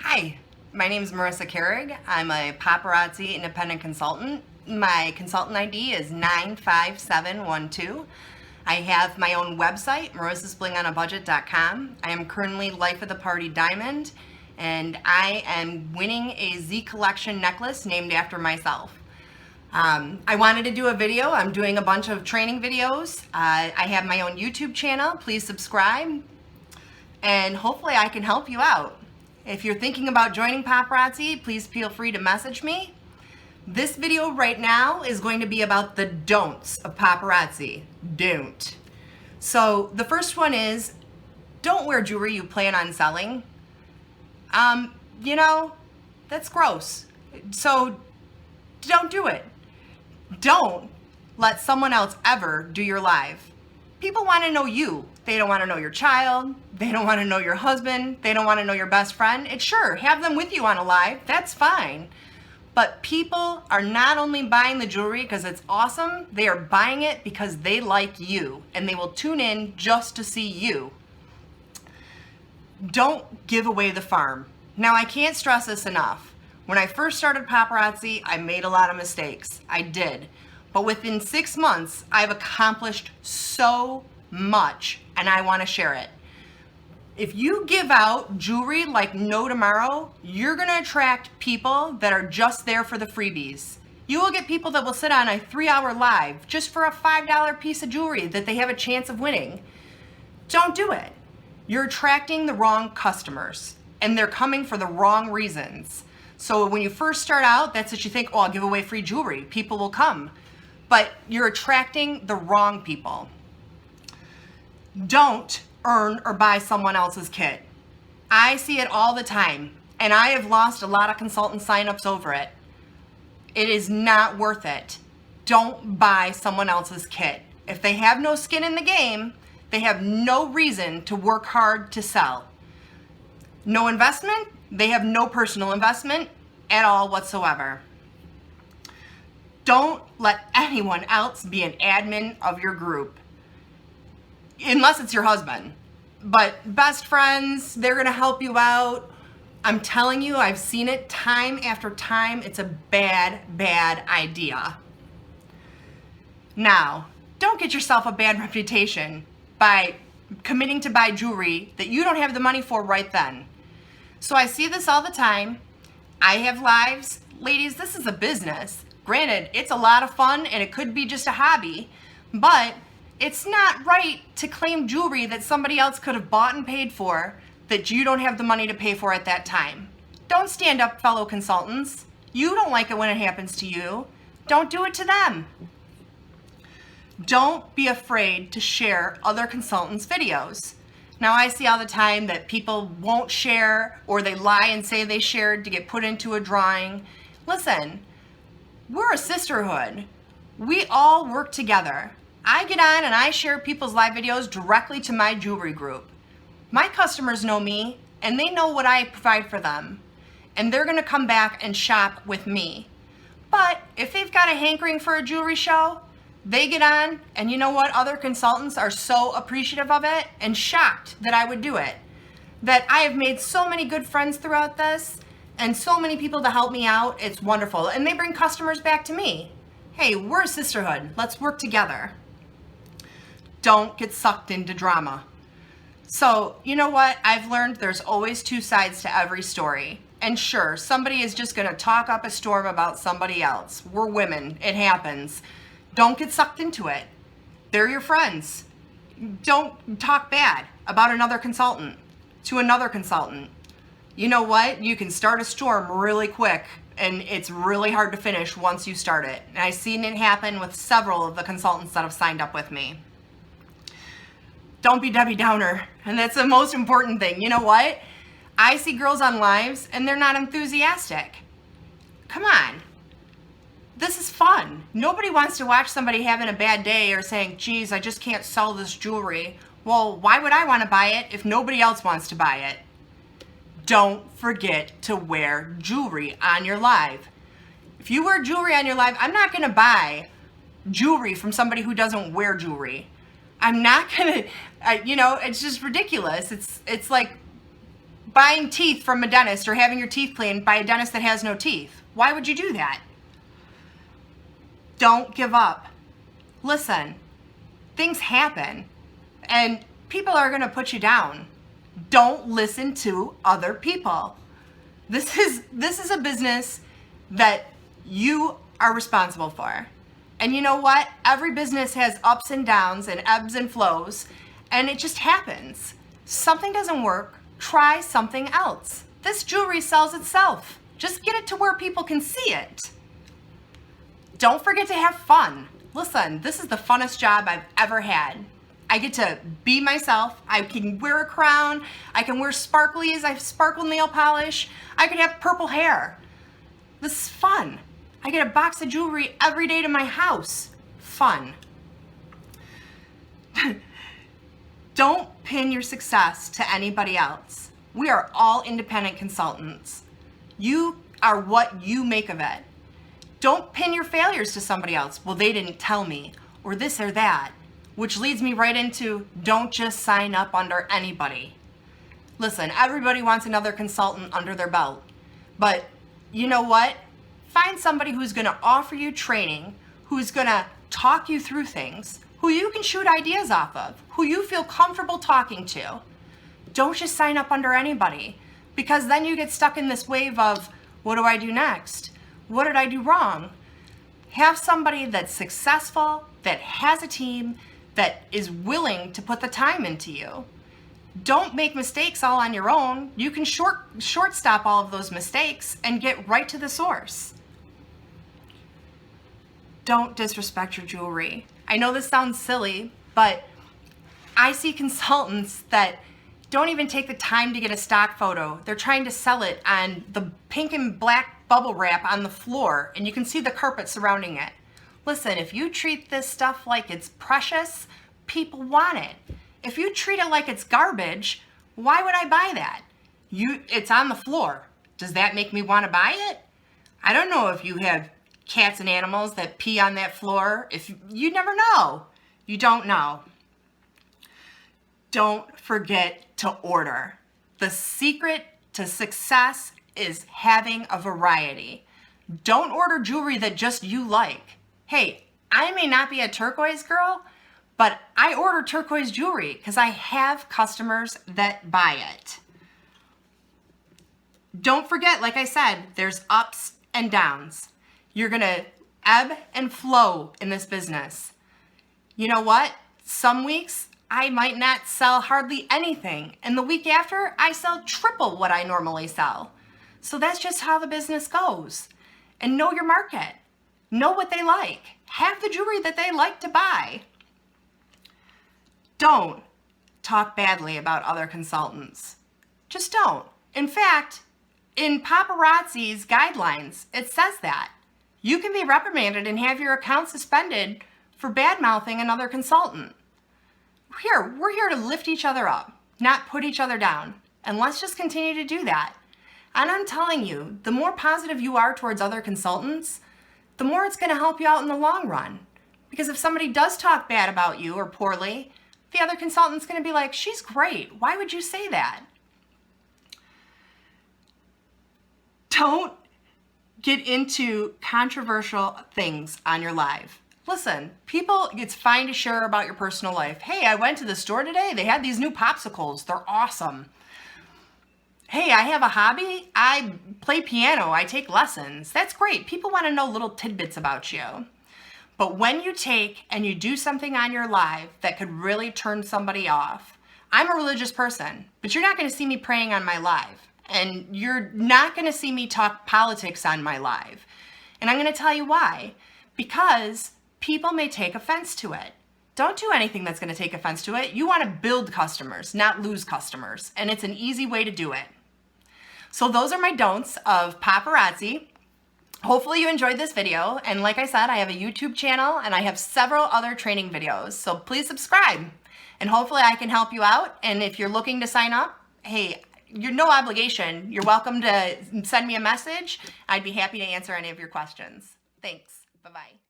Hi, my name is Marissa Carrig. I'm a Paparazzi independent consultant. My consultant ID is 95712. I have my own website, marissasblingonabudget.com. I am currently Life of the Party Diamond, and I am winning a Z Collection necklace named after myself. I wanted to do a video. I'm doing a bunch of training videos. I have my own YouTube channel. Please subscribe, and hopefully I can help you out. If you're thinking about joining Paparazzi, please feel free to message me. This video right now is going to be about the don'ts of paparazzi. Don't. So the first one is, don't wear jewelry you plan on selling. That's gross. So don't do it. Don't let someone else ever do your live. People want to know you. They don't want to know your child. They don't want to know your husband. They don't want to know your best friend. It's sure, have them with you on a live. That's fine. But people are not only buying the jewelry because it's awesome, they are buying it because they like you, and they will tune in just to see you. Don't give away the farm. Now, I can't stress this enough. When I first started Paparazzi, I made a lot of mistakes. I did. But within 6 months, I've accomplished so much, and I want to share it. If you give out jewelry like no tomorrow, you're going to attract people that are just there for the freebies. You will get people that will sit on a 3-hour live just for a $5 piece of jewelry that they have a chance of winning. Don't do it. You're attracting the wrong customers, and they're coming for the wrong reasons. So when you first start out, that's what you think, oh, I'll give away free jewelry. People will come. But you're attracting the wrong people. Don't earn or buy someone else's kit. I see it all the time, and I have lost a lot of consultant signups over it. It is not worth it. Don't buy someone else's kit. If they have no skin in the game, they have no reason to work hard to sell. No investment, they have no personal investment at all whatsoever. Don't let anyone else be an admin of your group. Unless it's your husband. But best friends, they're going to help you out. I'm telling you, I've seen it time after time. It's a bad, bad idea. Now, don't get yourself a bad reputation by committing to buy jewelry that you don't have the money for right then. So I see this all the time. I have lives. Ladies, this is a business. Granted, it's a lot of fun and it could be just a hobby, but it's not right to claim jewelry that somebody else could have bought and paid for that you don't have the money to pay for at that time. Don't stand up, fellow consultants. You don't like it when it happens to you. Don't do it to them. Don't be afraid to share other consultants' videos. Now, I see all the time that people won't share, or they lie and say they shared to get put into a drawing. Listen, we're a sisterhood. We all work together. I get on and I share people's live videos directly to my jewelry group. My customers know me, and they know what I provide for them, and they're going to come back and shop with me. But if they've got a hankering for a jewelry show, they get on, and you know what? Other consultants are so appreciative of it and shocked that I would do it. That I have made so many good friends throughout this, and so many people to help me out. It's wonderful. And they bring customers back to me. Hey, we're a sisterhood. Let's work together. Don't get sucked into drama. So, you know what? I've learned there's always two sides to every story. And sure, somebody is just going to talk up a storm about somebody else. We're women. It happens. Don't get sucked into it. They're your friends. Don't talk bad about another consultant to another consultant. You know what? You can start a storm really quick, and it's really hard to finish once you start it. And I've seen it happen with several of the consultants that have signed up with me. Don't be Debbie Downer, and that's the most important thing. You know what? I see girls on lives, and they're not enthusiastic. Come on. This is fun. Nobody wants to watch somebody having a bad day or saying, geez, I just can't sell this jewelry. Well, why would I want to buy it if nobody else wants to buy it? Don't forget to wear jewelry on your live. If you wear jewelry on your live, I'm not going to buy jewelry from somebody who doesn't wear jewelry. I'm not going to, it's just ridiculous. It's like buying teeth from a dentist or having your teeth cleaned by a dentist that has no teeth. Why would you do that? Don't give up. Listen, things happen and people are going to put you down. Don't listen to other people. This is a business that you are responsible for. And you know what? Every business has ups and downs and ebbs and flows, and it just happens. Something doesn't work, try something else. This jewelry sells itself. Just get it to where people can see it. Don't forget to have fun. Listen, this is the funnest job I've ever had. I get to be myself. I can wear a crown. I can wear sparklies. I have sparkle nail polish. I could have purple hair. This is fun. I get a box of jewelry every day to my house. Fun. Don't pin your success to anybody else. We are all independent consultants. You are what you make of it. Don't pin your failures to somebody else. Well, they didn't tell me, or this or that, which leads me right into don't just sign up under anybody. Listen, everybody wants another consultant under their belt, but you know what? Find somebody who's going to offer you training, who's going to talk you through things, who you can shoot ideas off of, who you feel comfortable talking to. Don't just sign up under anybody, because then you get stuck in this wave of, what do I do next? What did I do wrong? Have somebody that's successful, that has a team, that is willing to put the time into you. Don't make mistakes all on your own. You can shortstop all of those mistakes and get right to the source. Don't disrespect your jewelry. I know this sounds silly, but I see consultants that don't even take the time to get a stock photo. They're trying to sell it on the pink and black bubble wrap on the floor, and you can see the carpet surrounding it. Listen, if you treat this stuff like it's precious, people want it. If you treat it like it's garbage, why would I buy that? It's on the floor. Does that make me want to buy it? I don't know if you have cats and animals that pee on that floor. You never know. You don't know. Don't forget to order. The secret to success is having a variety. Don't order jewelry that just you like. Hey, I may not be a turquoise girl, but I order turquoise jewelry because I have customers that buy it. Don't forget, like I said, there's ups and downs. You're gonna ebb and flow in this business. You know what? Some weeks I might not sell hardly anything, and the week after I sell triple what I normally sell. So that's just how the business goes. And know your market. Know what they like. Have the jewelry that they like to buy. Don't talk badly about other consultants. Just don't. In fact, in Paparazzi's guidelines, it says that. You can be reprimanded and have your account suspended for bad-mouthing another consultant. We're here to lift each other up, not put each other down. And let's just continue to do that. And I'm telling you, the more positive you are towards other consultants, the more it's going to help you out in the long run. Because if somebody does talk bad about you or poorly, the other consultant's going to be like, she's great. Why would you say that? Don't get into controversial things on your live. Listen, it's fine to share about your personal life. Hey, I went to the store today. They had these new popsicles. They're awesome. Hey, I have a hobby. I play piano. I take lessons. That's great. People want to know little tidbits about you. But when you take and you do something on your live that could really turn somebody off, I'm a religious person, but you're not going to see me praying on my live. And you're not going to see me talk politics on my live. And I'm going to tell you why. Because people may take offense to it. Don't do anything that's going to take offense to it. You want to build customers, not lose customers. And it's an easy way to do it. So those are my don'ts of paparazzi. Hopefully you enjoyed this video. And like I said, I have a YouTube channel and I have several other training videos. So please subscribe. And hopefully I can help you out. And if you're looking to sign up, hey, you're no obligation. You're welcome to send me a message. I'd be happy to answer any of your questions. Thanks. Bye-bye.